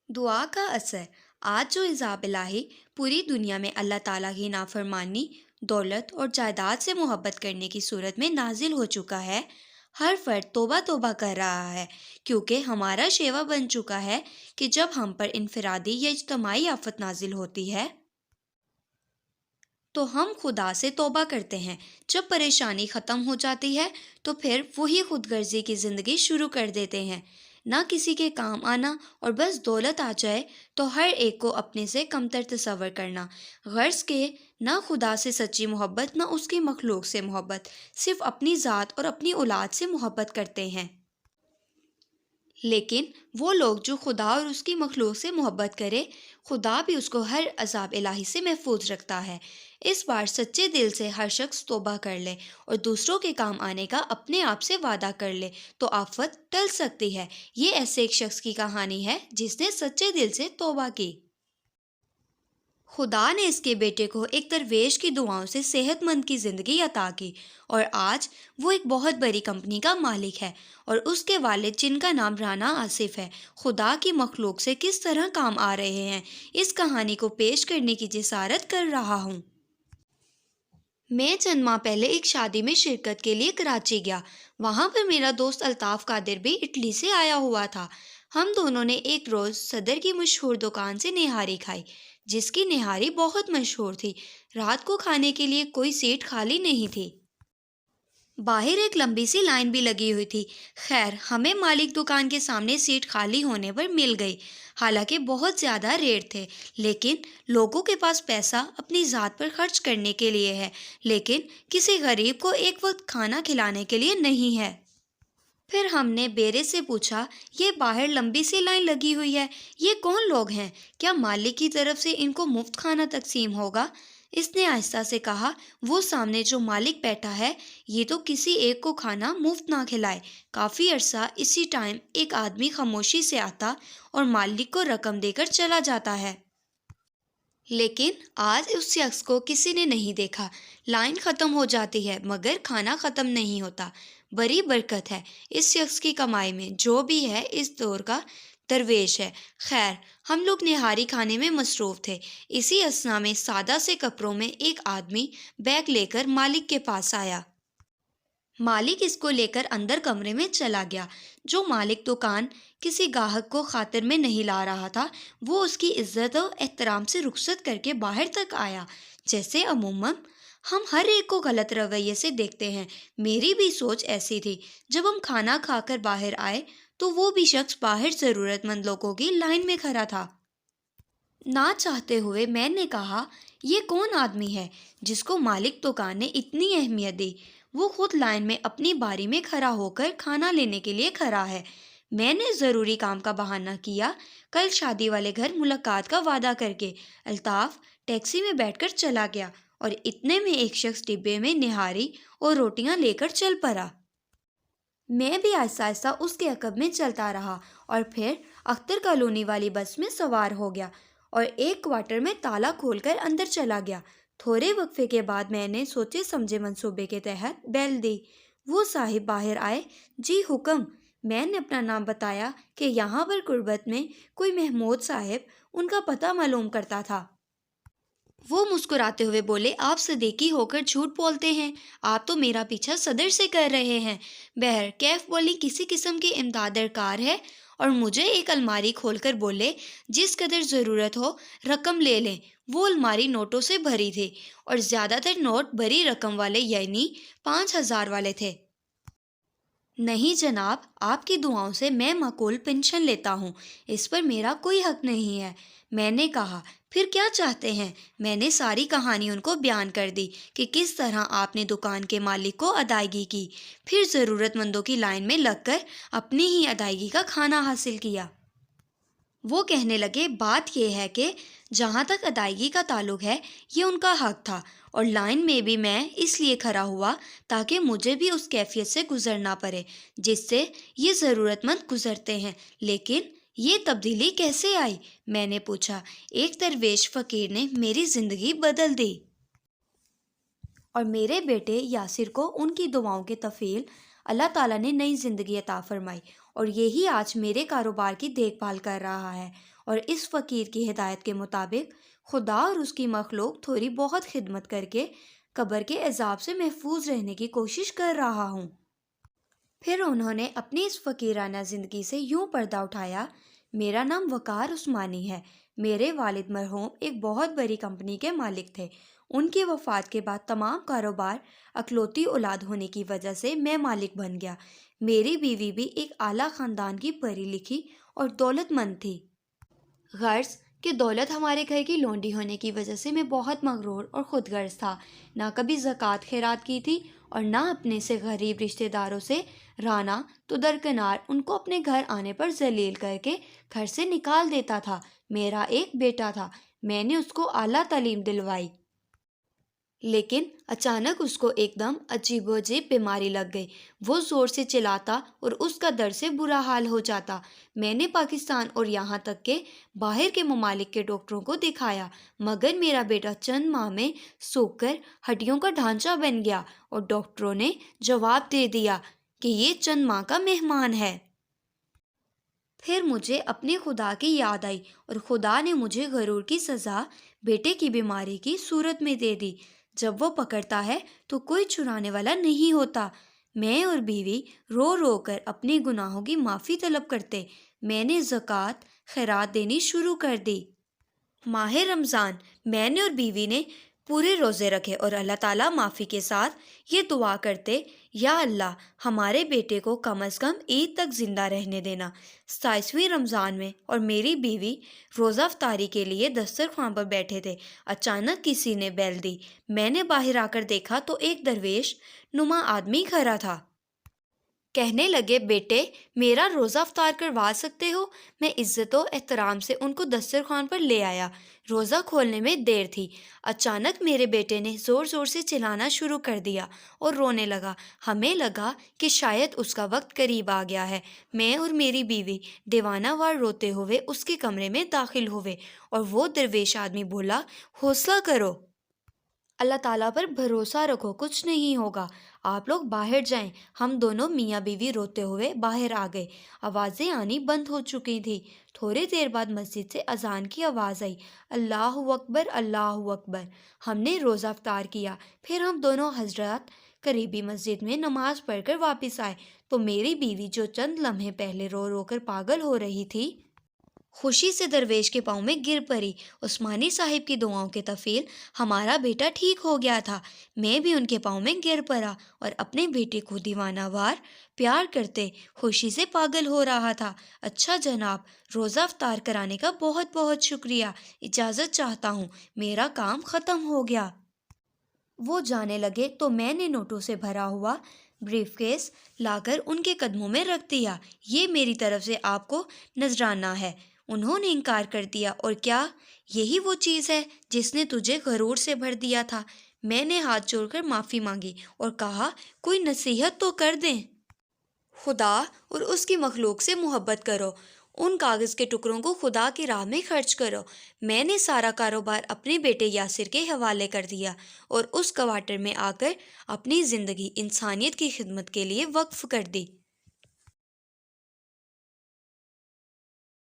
دعا کا اثر۔ آج جو عذاب الہی پوری دنیا میں اللہ تعالیٰ کی نافرمانی، دولت اور جائیداد سے محبت کرنے کی صورت میں نازل ہو چکا ہے، ہر فرد توبہ توبہ کر رہا ہے، کیونکہ ہمارا شیوا بن چکا ہے کہ جب ہم پر انفرادی یا اجتماعی آفت نازل ہوتی ہے تو ہم خدا سے توبہ کرتے ہیں۔ جب پریشانی ختم ہو جاتی ہے تو پھر وہی خود غرضی کی زندگی شروع کر دیتے ہیں، نہ کسی کے کام آنا، اور بس دولت آ جائے تو ہر ایک کو اپنے سے کمتر تصور کرنا، غرض کہ نہ خدا سے سچی محبت نہ اس کی مخلوق سے محبت، صرف اپنی ذات اور اپنی اولاد سے محبت کرتے ہیں۔ لیکن وہ لوگ جو خدا اور اس کی مخلوق سے محبت کرے، خدا بھی اس کو ہر عذاب الہی سے محفوظ رکھتا ہے۔ اس بار سچے دل سے ہر شخص توبہ کر لے اور دوسروں کے کام آنے کا اپنے آپ سے وعدہ کر لے تو آفت ٹل سکتی ہے۔ یہ ایسے ایک شخص کی کہانی ہے جس نے سچے دل سے توبہ کی۔ خدا نے اس کے بیٹے کو ایک درویش کی دعاؤں سے صحت مند کی زندگی عطا کی، اور آج وہ ایک بہت بڑی کمپنی کا مالک ہے، اور اس کے والد جن کا نام رانا آصف ہے، خدا کی مخلوق سے کس طرح کام آ رہے ہیں، اس کہانی کو پیش کرنے کی جسارت کر رہا ہوں۔ میں چند ماہ پہلے ایک شادی میں شرکت کے لیے کراچی گیا۔ وہاں پر میرا دوست الطاف قادر بھی اٹلی سے آیا ہوا تھا۔ ہم دونوں نے ایک روز صدر کی مشہور دکان سے نہاری کھائی، جس کی نہاری بہت مشہور تھی۔ رات کو کھانے کے لیے کوئی سیٹ خالی نہیں تھی۔ باہر ایک لمبی سی لائن بھی لگی ہوئی تھی۔ خیر، ہمیں مالک دکان کے سامنے سیٹ خالی ہونے پر مل گئی۔ حالانکہ بہت زیادہ ریٹ تھے، لیکن لوگوں کے پاس پیسہ اپنی ذات پر خرچ کرنے کے لیے ہے، لیکن کسی غریب کو ایک وقت کھانا کھلانے کے لیے نہیں ہے۔ پھر ہم نے بیرے سے پوچھا، یہ باہر لمبی سی لائن لگی ہوئی ہے، یہ کون لوگ ہیں؟ کیا مالک کی طرف سے ان کو مفت کھانا تقسیم ہوگا؟ اس نے آہستہ سے کہا، وہ سامنے جو مالک بیٹھا ہے، یہ تو کسی ایک کو کھانا مفت نہ کھلائے۔ کافی عرصہ اسی ٹائم ایک آدمی خاموشی سے آتا اور مالک کو رقم دے کر چلا جاتا ہے۔ لیکن آج اس شخص کو کسی نے نہیں دیکھا۔ لائن ختم ہو جاتی ہے مگر کھانا ختم نہیں ہوتا۔ بڑی برکت ہے اس شخص کی کمائی میں، جو بھی ہے اس دور کا درویش ہے۔ خیر، ہم لوگ نہاری کھانے میں مصروف تھے۔ اسی اثنا میں سادہ سے کپڑوں میں ایک آدمی بیگ لے کر مالک کے پاس آیا۔ مالک اس کو لے کر اندر کمرے میں چلا گیا۔ جو مالک دکان کسی گاہک کو خاطر میں نہیں لا رہا تھا، وہ اس کی عزت و احترام سے رخصت کر کے باہر تک آیا۔ جیسے عموماً ہم ہر ایک کو غلط رویے سے دیکھتے ہیں، میری بھی سوچ ایسی تھی۔ جب ہم کھانا کھا کر باہر آئے تو وہ بھی شخص باہر ضرورت مند لوگوں کی لائن میں کھڑا تھا۔ نہ چاہتے ہوئے میں نے کہا، یہ کون آدمی ہے جس کو مالک دکان نے اتنی اہمیت دی؟ وہ خود لائن میں اپنی باری میں کھڑا ہو کر کھانا لینے کے لیے کھڑا ہے۔ میں نے ضروری کام کا بہانہ کیا، کل شادی والے گھر ملاقات کا وعدہ کر کے الطاف ٹیکسی میں بیٹھ کر چلا گیا، اور اتنے میں ایک شخص ڈبے میں نہاری اور روٹیاں لے کر چل پڑا۔ میں بھی آہستہ آہستہ اس کے عقب میں چلتا رہا، اور پھر اختر کالونی والی بس میں سوار ہو گیا اور ایک کوارٹر میں تالا کھول کر اندر چلا گیا۔ تھوڑے وقفے کے بعد میں نے سوچے سمجھے منصوبے کے تحت بیل دی۔ وہ صاحب باہر آئے۔ جی حکم۔ میں نے اپنا نام بتایا کہ یہاں پر قربت میں کوئی محمود صاحب ان کا پتہ معلوم کرتا تھا۔ وہ مسکراتے ہوئے بولے، آپ صدیقی ہو کر جھوٹ بولتے ہیں، آپ تو میرا پیچھا صدر سے کر رہے ہیں۔ بہر کیف بولی، کسی قسم کی امداد درکار ہے؟ اور مجھے ایک الماری کھول کر بولے، جس قدر ضرورت ہو رقم لے لیں۔ وہ الماری نوٹوں سے بھری تھی، اور زیادہ تر نوٹ بڑی رقم والے، یعنی 5,000 والے تھے۔ نہیں جناب، آپ کی دعاؤں سے میں معقول پنشن لیتا ہوں، اس پر میرا کوئی حق نہیں ہے۔ میں نے کہا، پھر کیا چاہتے ہیں؟ میں نے ساری کہانی ان کو بیان کر دی کہ کس طرح آپ نے دکان کے مالک کو ادائیگی کی، پھر ضرورت مندوں کی لائن میں لگ کر اپنی ہی ادائیگی کا کھانا حاصل کیا۔ وہ کہنے لگے، بات یہ ہے کہ جہاں تک ادائیگی کا تعلق ہے، یہ ان کا حق تھا، اور لائن میں بھی میں اس لیے کھڑا ہوا تاکہ مجھے بھی اس کیفیت سے گزرنا پڑے جس سے یہ ضرورت مند گزرتے ہیں۔ لیکن یہ تبدیلی کیسے آئی؟ میں نے پوچھا۔ ایک درویش فقیر نے میری زندگی بدل دی، اور میرے بیٹے یاسر کو ان کی دعاؤں کے تفعیل اللہ تعالیٰ نے نئی زندگی عطا فرمائی، اور یہی آج میرے کاروبار کی دیکھ بھال کر رہا ہے، اور اس فقیر کی ہدایت کے مطابق خدا اور اس کی مخلوق تھوڑی بہت خدمت کر کے قبر کے عذاب سے محفوظ رہنے کی کوشش کر رہا ہوں۔ پھر انہوں نے اپنی اس فقیرانہ زندگی سے یوں پردہ اٹھایا: میرا نام وقار عثمانی ہے، میرے والد مرحوم ایک بہت بڑی کمپنی کے مالک تھے۔ ان کی وفات کے بعد تمام کاروبار اکلوتی اولاد ہونے کی وجہ سے میں مالک بن گیا۔ میری بیوی بھی ایک اعلیٰ خاندان کی پڑھی لکھی اور دولت مند تھی۔ غرض کہ دولت ہمارے گھر کی لونڈی ہونے کی وجہ سے میں بہت مغرور اور خود غرض تھا، نہ کبھی زکوٰۃ خیرات کی تھی اور نہ اپنے سے غریب رشتہ داروں سے رانا تو درکنار ان کو اپنے گھر آنے پر ذلیل کر کے گھر سے نکال دیتا تھا۔ میرا ایک بیٹا تھا، میں نے اس کو اعلیٰ تعلیم دلوائی، لیکن اچانک اس کو ایک دم عجیب و عجیب بیماری لگ گئی۔ وہ زور سے چلاتا اور اس کا درد سے برا حال ہو جاتا۔ میں نے پاکستان اور یہاں تک کہ باہر کے ممالک کے ڈاکٹروں کو دکھایا، مگر میرا بیٹا چند ماہ میں سوکھ کر ہڈیوں کا ڈھانچہ بن گیا، اور ڈاکٹروں نے جواب دے دیا کہ یہ چند ماہ کا مہمان ہے۔ پھر مجھے اپنے خدا کی یاد آئی، اور خدا نے مجھے غرور کی سزا بیٹے کی بیماری کی صورت میں دے دی۔ جب وہ پکڑتا ہے تو کوئی چھڑانے والا نہیں ہوتا۔ میں اور بیوی رو رو کر اپنے گناہوں کی معافی طلب کرتے۔ میں نے زکوٰۃ خیرات دینی شروع کر دی۔ ماہ رمضان میں نے اور بیوی نے پورے روزے رکھے اور اللہ تعالیٰ معافی کے ساتھ یہ دعا کرتے: یا اللہ، ہمارے بیٹے کو کم از کم عید تک زندہ رہنے دینا۔ 27ویں رمضان میں اور میری بیوی روزہ افطاری کے لیے دسترخوان پر بیٹھے تھے، اچانک کسی نے بیل دی۔ میں نے باہر آ کر دیکھا تو ایک درویش نما آدمی کھڑا تھا۔ کہنے لگے: بیٹے، میرا روزہ افطار کروا سکتے ہو؟ میں عزت و احترام سے ان کو دسترخوان پر لے آیا۔ روزہ کھولنے میں دیر تھی۔ اچانک میرے بیٹے نے زور زور سے چلانا شروع کر دیا اور رونے لگا۔ ہمیں لگا کہ شاید اس کا وقت قریب آ گیا ہے۔ میں اور میری بیوی دیوانہ وار روتے ہوئے اس کے کمرے میں داخل ہوئے، اور وہ درویش آدمی بولا: حوصلہ کرو، اللہ تعالیٰ پر بھروسہ رکھو، کچھ نہیں ہوگا، آپ لوگ باہر جائیں۔ ہم دونوں میاں بیوی روتے ہوئے باہر آ گئے۔ آوازیں آنی بند ہو چکی تھی۔ تھوڑی دیر بعد مسجد سے اذان کی آواز آئی: اللہ اکبر، اللہ اکبر۔ ہم نے روزہ افطار کیا۔ پھر ہم دونوں حضرات قریبی مسجد میں نماز پڑھ کر واپس آئے تو میری بیوی، جو چند لمحے پہلے رو رو کر پاگل ہو رہی تھی، خوشی سے درویش کے پاؤں میں گر پڑی۔ عثمانی صاحب کی دعاؤں کے تفیل ہمارا بیٹا ٹھیک ہو گیا تھا۔ میں بھی ان کے پاؤں میں گر پڑا اور اپنے بیٹے کو دیوانہ وار پیار کرتے خوشی سے پاگل ہو رہا تھا۔ اچھا جناب، روزہ افطار کرانے کا بہت بہت شکریہ، اجازت چاہتا ہوں، میرا کام ختم ہو گیا۔ وہ جانے لگے تو میں نے نوٹوں سے بھرا ہوا بریف کیس لا کر ان کے قدموں میں رکھ دیا۔ یہ میری طرف سے آپ کو نذرانہ ہے۔ انہوں نے انکار کر دیا: اور کیا یہی وہ چیز ہے جس نے تجھے غرور سے بھر دیا تھا؟ میں نے ہاتھ جوڑ کر معافی مانگی اور کہا: کوئی نصیحت تو کر دیں، خدا اور اس کی مخلوق سے محبت کرو، ان کاغذ کے ٹکڑوں کو خدا کی راہ میں خرچ کرو۔ میں نے سارا کاروبار اپنے بیٹے یاسر کے حوالے کر دیا اور اس کوارٹر میں آ کر اپنی زندگی انسانیت کی خدمت کے لیے وقف کر دی۔